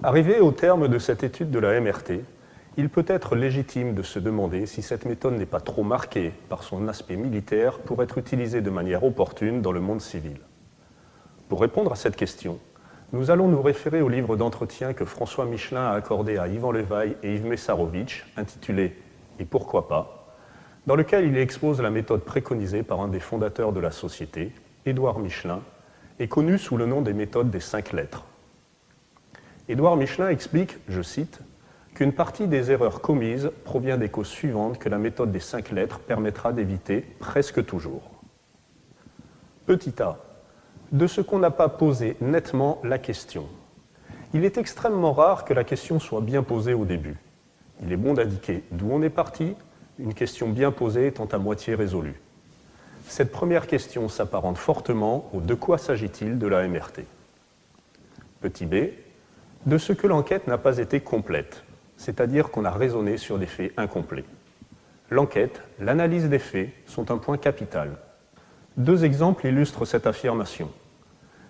Arrivé au terme de cette étude de la MRT, il peut être légitime de se demander si cette méthode n'est pas trop marquée par son aspect militaire pour être utilisée de manière opportune dans le monde civil. Pour répondre à cette question, nous allons nous référer au livre d'entretien que François Michelin a accordé à Ivan Levaille et Yves Messarovitch, intitulé « Et pourquoi pas ?», dans lequel il expose la méthode préconisée par un des fondateurs de la société, Édouard Michelin, et connue sous le nom des méthodes des 5 lettres. Édouard Michelin explique, je cite, qu'une partie des erreurs commises provient des causes suivantes que la méthode des 5 lettres permettra d'éviter presque toujours. Petit a, de ce qu'on n'a pas posé nettement la question. Il est extrêmement rare que la question soit bien posée au début. Il est bon d'indiquer d'où on est parti, une question bien posée étant à moitié résolue. Cette première question s'apparente fortement au « de quoi s'agit-il » de la MRT. Petit b, de ce que l'enquête n'a pas été complète, c'est-à-dire qu'on a raisonné sur des faits incomplets. L'enquête, l'analyse des faits sont un point capital. 2 exemples illustrent cette affirmation.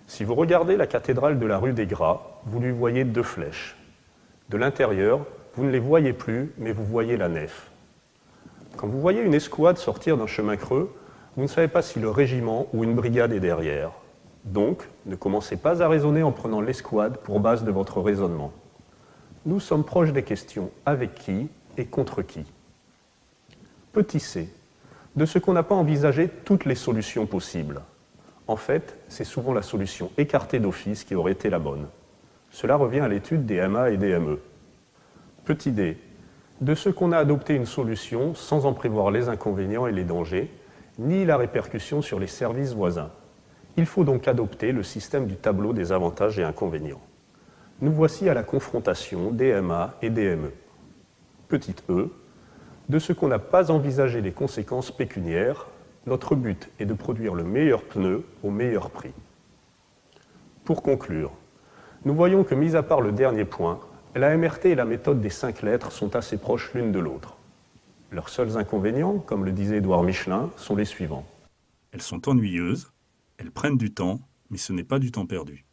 Si vous regardez la cathédrale de la rue des Gras, vous lui voyez 2 flèches. De l'intérieur, vous ne les voyez plus, mais vous voyez la nef. Quand vous voyez une escouade sortir d'un chemin creux, vous ne savez pas si le régiment ou une brigade est derrière. Donc, ne commencez pas à raisonner en prenant l'escouade pour base de votre raisonnement. Nous sommes proches des questions avec qui et contre qui. Petit c, de ce qu'on n'a pas envisagé toutes les solutions possibles. En fait, c'est souvent la solution écartée d'office qui aurait été la bonne. Cela revient à l'étude des MA et des ME. Petit d, de ce qu'on a adopté une solution sans en prévoir les inconvénients et les dangers, ni la répercussion sur les services voisins. Il faut donc adopter le système du tableau des avantages et inconvénients. Nous voici à la confrontation des MA et des ME. Petit e, de ce qu'on n'a pas envisagé les conséquences pécuniaires, notre but est de produire le meilleur pneu au meilleur prix. Pour conclure, nous voyons que, mis à part le dernier point, la MRT et la méthode des 5 lettres sont assez proches l'une de l'autre. Leurs seuls inconvénients, comme le disait Édouard Michelin, sont les suivants. Elles sont ennuyeuses, elles prennent du temps, mais ce n'est pas du temps perdu.